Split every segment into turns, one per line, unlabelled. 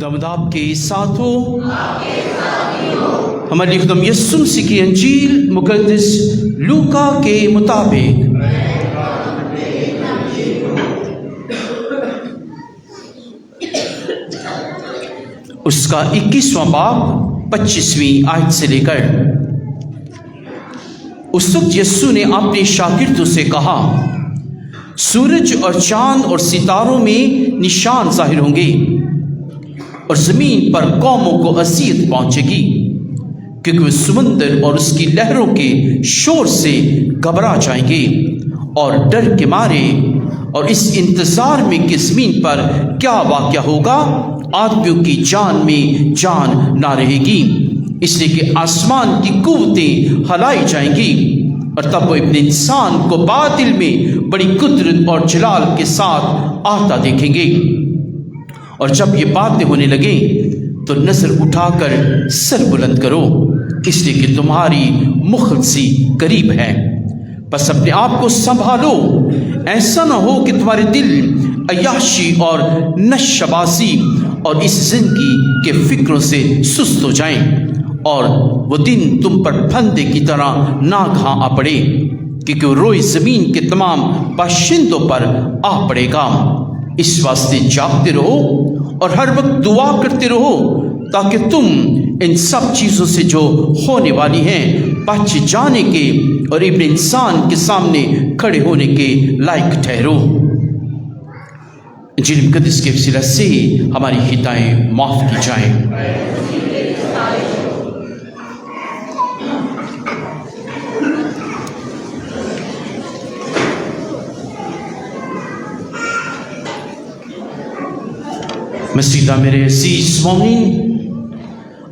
खुदावंद आपके साथ हो। हमारे खुदाम यीशु मसीह की अंजील मुकद्दस लूका के मुताबिक। उसका 21वां बाब 25वीं आयत से लेकर। उस वक्त यीशु ने अपने शागिर्दों से कहा, सूरज और चांद और सितारों में निशान जाहिर होंगे और जमीन पर कौमों को अज़ियत पहुंचेगी, क्योंकि वे समुंदर और उसकी लहरों के शोर से घबरा जाएंगे और डर के मारे, और इस इंतजार में कि जमीन पर क्या वाक़या होगा, आदमियों की जान में जान ना रहेगी, इसलिए कि आसमान की कुव्वतें हिलाई जाएंगी। और तब वो इब्न इंसान को बातिल में बड़ी कुदरत और जलाल के साथ आता देखेंगे। और जब ये बातें होने लगे तो नजर उठाकर सर बुलंद करो, इसलिए कि तुम्हारी मुखलसी करीब है। बस अपने आप को संभालो, ऐसा ना हो कि तुम्हारे दिल अय्याशी और नशबाजी और इस जिंदगी के फिक्रों से सुस्त हो जाएं, और वो दिन तुम पर फंदे की तरह नागहां आ पड़े, क्योंकि वो रोए जमीन के तमाम बाशिंदों पर आ पड़ेगा। इस वास्ते जागते रहो और हर वक्त दुआ करते रहो, ताकि तुम इन सब चीज़ों से जो होने वाली हैं बच जाने के और इब्न इंसान के सामने खड़े होने के लायक ठहरो। इंजील मुकद्दस के वसीला से हमारी खताएं माफ़ की जाएं। मसीदा मेरे अज़ीज़ मोमिन,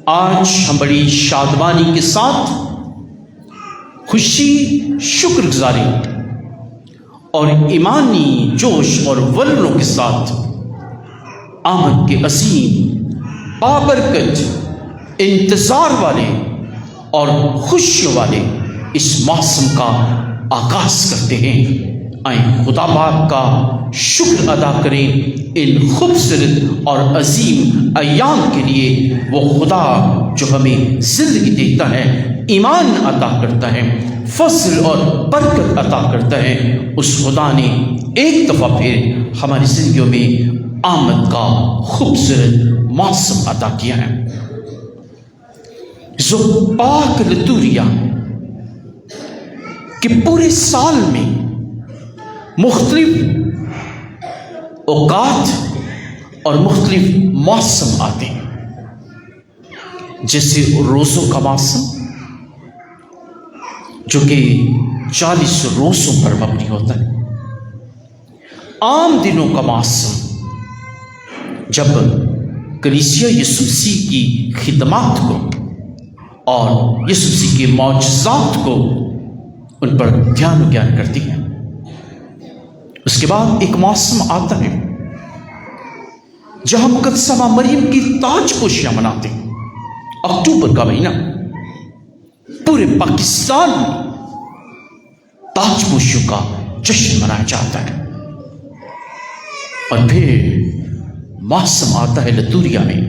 आज हम बड़ी शादमानी के साथ खुशी, शुक्रगुजारी और ईमानी जोश और वल्लों के साथ आमद के असीम, बाबरकत, इंतज़ार वाले और खुशियों वाले इस मौसम का आगाज़ करते हैं। आए खुदा पाक का शुक्र अदा करें इन खूबसूरत और अजीम अय्याम के लिए। वो खुदा जो हमें जिंदगी देता है, ईमान अता करता है, फजल और बरकत अता करता है, उस खुदा ने एक दफ़ा फिर हमारी जिंदगियों में आमद का खूबसूरत मौसम अता किया है। जो पाक लतूरिया कि पूरे साल में मुख्तलिफ औकात और मुख्तलिफ मौसम आते हैं, जैसे रोज़ों का मौसम जो कि 40 रोज़ों पर मबनी होता है, आम दिनों का मौसम जब कलीसिया यीशु मसीह की खिदमत को और यीशु मसीह के मौजज़ात को उन पर ध्यान ज्ञान करती है। उसके बाद एक मौसम आता है जहां मुकद्दसा मरियम की ताजपोशियां मनाते हैं। अक्टूबर का महीना पूरे पाकिस्तान में ताजपोशियों का जश्न मनाया जाता है। और फिर मौसम आता है लतूरिया में,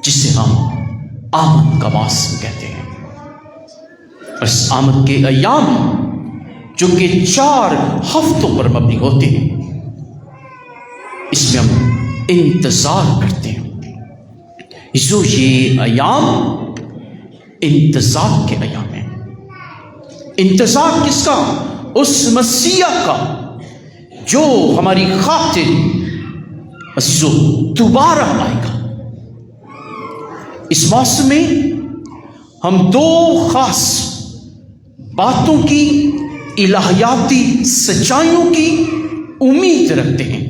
जिसे हम आमद का मौसम कहते हैं। और इस आमद के अय्याम जो कि 4 हफ्तों पर मबनी होते हैं, इसमें हम इंतजार करते हैं। जो ये अय्याम इंतजार के अय्याम हैं। इंतजार किसका? उस मसीहा का जो हमारी खातिर जो दोबारा आएगा। इस मौसम में हम 2 खास बातों की, इलाहियाती सच्चाइयों की उम्मीद रखते हैं।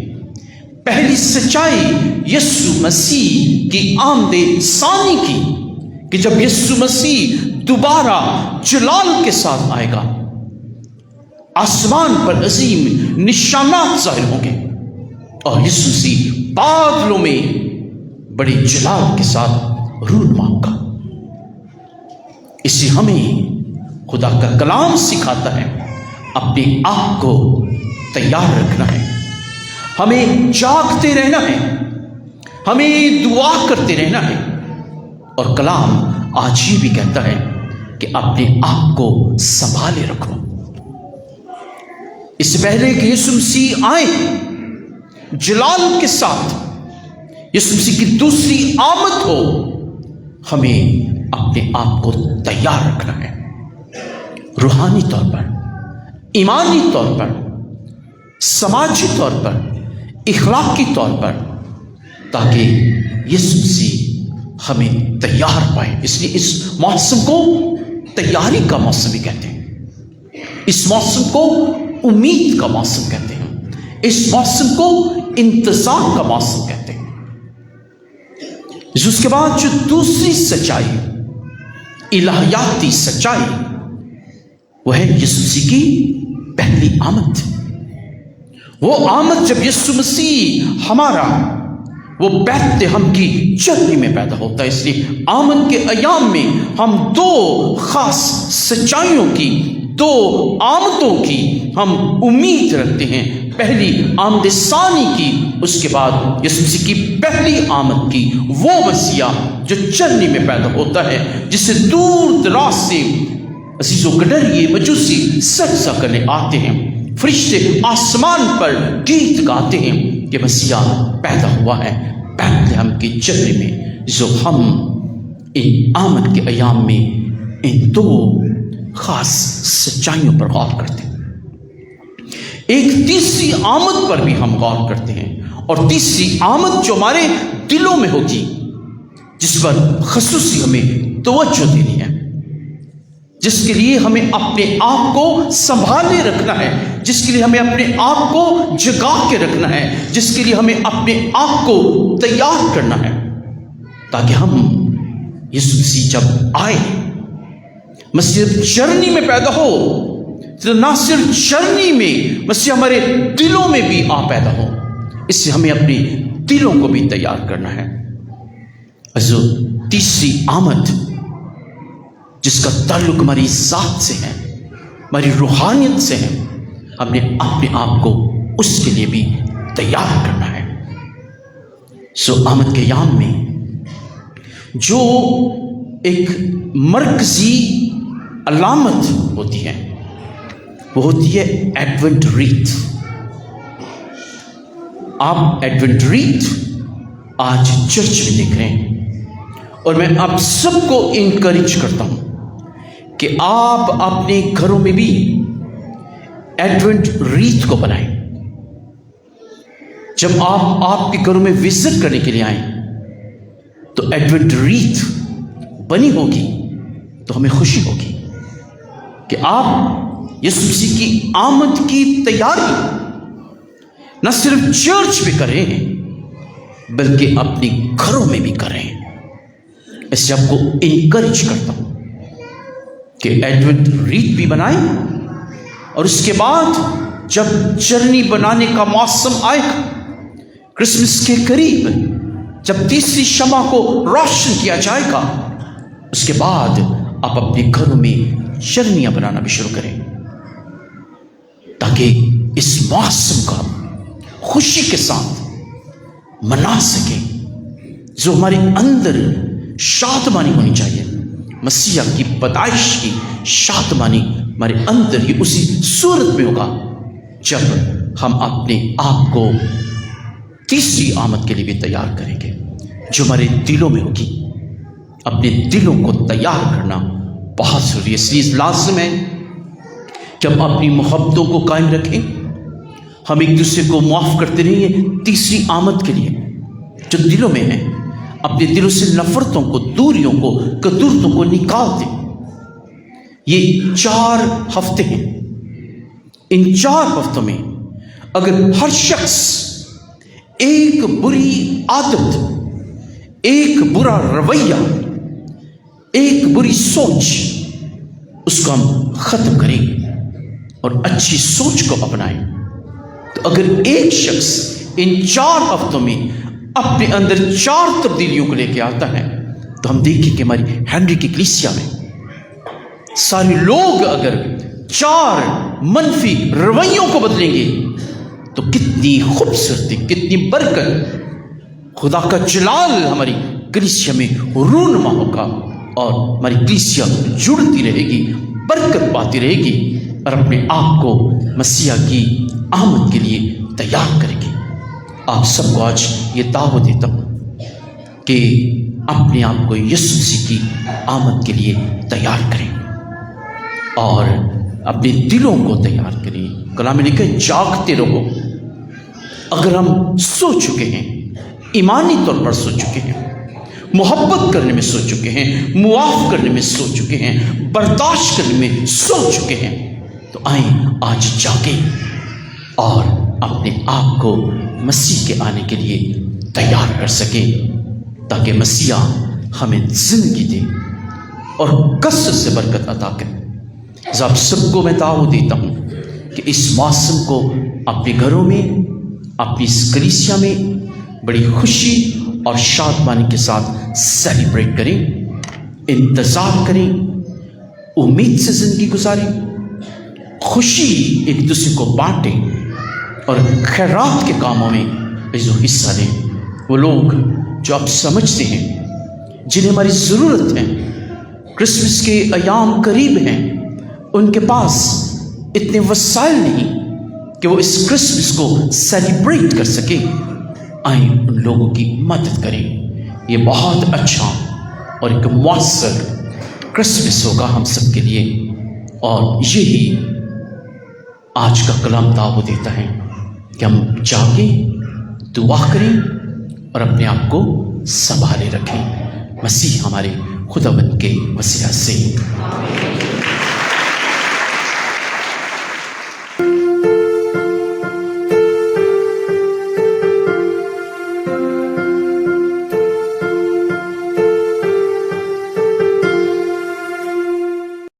पहली सच्चाई यीशु मसीह की आमदे सानी की, कि जब यीशु मसीह दोबारा जलाल के साथ आएगा, आसमान पर अजीम निशानात जाहिर होंगे और यीशु मसीह बादलों में बड़े जलाल के साथ रूनुमा होगा। इसे हमें खुदा का कलाम सिखाता है, अपने आप को तैयार रखना है, हमें जागते रहना है, ہمیں دعا کرتے رہنا ہے، اور کلام آج یہ بھی کہتا ہے کہ اپنے آپ کو سنبھالے رکھو۔ اس سے پہلے کہ یسوع مسیح آئے جلال کے ساتھ، یسوع مسیح کی دوسری آمد ہو، ہمیں اپنے آپ کو تیار رکھنا ہے، روحانی طور پر، ایمانی طور پر، سماجی طور پر، اخلاقی طور پر، تاکہ یسوع مسیح ہمیں تیار پائے۔ اس لیے اس موسم کو تیاری کا موسم بھی کہتے ہیں، اس موسم کو امید کا موسم کہتے ہیں، اس موسم کو انتظار کا موسم کہتے ہیں۔ اس کے بعد جو دوسری سچائی، الہیاتی سچائی، وہ ہے یسوع مسیح کی پہلی آمد۔ وہ آمد جب یسوع مسیح ہمارا وہ بیت ہم کی چرنی میں پیدا ہوتا ہے۔ اس لیے آمد کے ایام میں ہم دو خاص سچائیوں کی، دو آمدوں کی ہم امید رکھتے ہیں۔ پہلی آمد ثانی کی، اس کے بعد یسوع مسیح کی پہلی آمد کی، وہ مسیح جو چرنی میں پیدا ہوتا ہے، جسے دور دراز سے عزیز و گڈریے مجوسی سجدہ کرنے آتے ہیں، فرشتے آسمان پر گیت گاتے ہیں کہ مسیح پیدا ہوا ہے بیت لحم کی چرنی میں۔ جو ہم ان آمد کے ایام میں ان دو خاص سچائیوں پر غور کرتے ہیں۔ ایک تیسری آمد پر بھی ہم غور کرتے ہیں، اور تیسری آمد جو ہمارے دلوں میں ہوگی، جس پر خصوصی ہمیں توجہ دینی ہے، جس کے لیے ہمیں اپنے آپ کو سنبھالے رکھنا ہے، جس کے لیے ہمیں اپنے آپ کو جگا کے رکھنا ہے، جس کے لیے ہمیں اپنے آپ کو تیار کرنا ہے، تاکہ ہم یسوع مسیح جب آئے، مسیح چرنی میں پیدا ہو، نہ صرف چرنی میں، مسیح ہمارے دلوں میں بھی آ پیدا ہو۔ اس سے ہمیں اپنے دلوں کو بھی تیار کرنا ہے۔ تیسری آمد جس کا تعلق ہماری ذات سے ہے، ہماری روحانیت سے ہے، ہم نے اپنے آپ کو اس کے لیے بھی تیار کرنا ہے۔ آمد کے ایام میں جو ایک مرکزی علامت ہوتی ہے، وہ ہوتی ہے ایڈونٹ ریت۔ آپ ایڈونٹ ریت آج چرچ میں دیکھ رہے ہیں، اور میں آپ سب کو انکریج کرتا ہوں کہ آپ اپنے گھروں میں بھی ایڈونٹ ریت کو بنائیں۔ جب آپ کے گھروں میں وزٹ کرنے کے لیے آئیں تو ایڈونٹ ریت بنی ہوگی، تو ہمیں خوشی ہوگی کہ آپ یسوع مسیح کی آمد کی تیاری نہ صرف چرچ میں کریں بلکہ اپنے گھروں میں بھی کریں۔ اس سے آپ کو انکریج کرتا ہوں کہ ایڈونٹ ریت بھی بنائیں، اور اس کے بعد جب چرنی بنانے کا موسم آئے گا، کرسمس کے قریب جب تیسری شمع کو روشن کیا جائے گا، اس کے بعد آپ اپنے گھروں میں چرنیاں بنانا بھی شروع کریں، تاکہ اس موسم کا خوشی کے ساتھ منا سکیں۔ جو ہمارے اندر شادمانی ہونی چاہیے، مسیح کی پیدائش کی شادمانی ہمارے اندر ہی اسی صورت میں ہوگا جب ہم اپنے آپ کو تیسری آمد کے لیے بھی تیار کریں گے، جو ہمارے دلوں میں ہوگی۔ اپنے دلوں کو تیار کرنا بہت ضروری ہے، اس لیے لازم ہے کہ ہم اپنی محبتوں کو قائم رکھیں، ہم ایک دوسرے کو معاف کرتے رہیں تیسری آمد کے لیے جو دلوں میں ہے۔ اپنے دلوں سے نفرتوں کو، دوریوں کو، کدورتوں کو نکال دیں۔ یہ 4 ہفتے ہیں، ان 4 ہفتوں میں اگر ہر شخص ایک بری عادت، ایک برا رویہ، ایک بری سوچ، اس کو ہم ختم کریں اور اچھی سوچ کو اپنائیں، تو اگر ایک شخص ان 4 ہفتوں میں اپنے اندر 4 تبدیلیوں کو لے کے آتا ہے، تو ہم دیکھیں کہ ہماری ہنری کی کلیسیا میں سارے لوگ اگر 4 منفی رویوں کو بدلیں گے تو کتنی خوبصورتی، کتنی برکت खुदा का जलाल हमारी कलीसिया में रूनुमा होगा और हमारी कलीसिया जुड़ती रहेगी, बरकत पाती रहेगी और अपने आप को मसीहा की आमद के लिए तैयार करेगी। आप सबको आज ये दावत देता हूँ कि अपने आप को यीशु मसीह की आमद के लिए तैयार करें और अपने दिलों को तैयार करें। कलाम में लिखा है, जागते रहो। अगर हम सो चुके हैं, ईमानी तौर पर सो चुके हैं, मोहब्बत करने में सो चुके हैं, मुआफ करने में सो चुके हैं, बर्दाश्त करने में सो चुके हैं, तो आए आज जागे और अपने आप को मसीह के आने के लिए तैयार कर सके, ताकि मसीहा हमें जिंदगी दे और कसरत से बरकत अता करे। आप सबको मैं दावत देता हूँ कि इस मौसम को अपने घरों में, अपनी इस कलीसिया में बड़ी खुशी और शादमानी के साथ सेलिब्रेट करें, इंतज़ार करें, उम्मीद से ज़िंदगी गुजारें, खुशी एक दूसरे को बांटें और खैरात के कामों में जो हिस्सा लें। वो लोग जो आप समझते हैं, जिन्हें हमारी ज़रूरत है, क्रिसमस के अयाम करीब हैं, उनके पास इतने वसाइल नहीं कि वो इस क्रिसमस को सेलिब्रेट कर सके, आए उन लोगों की मदद करें। ये बहुत अच्छा और एक मौसर क्रिसमस होगा हम सब के लिए, और यही आज का कलाम दावत देता है कि हम जागें, दुआ करें और अपने आप को संभाले रखें। मसीह हमारे खुदावंद के वसीला से।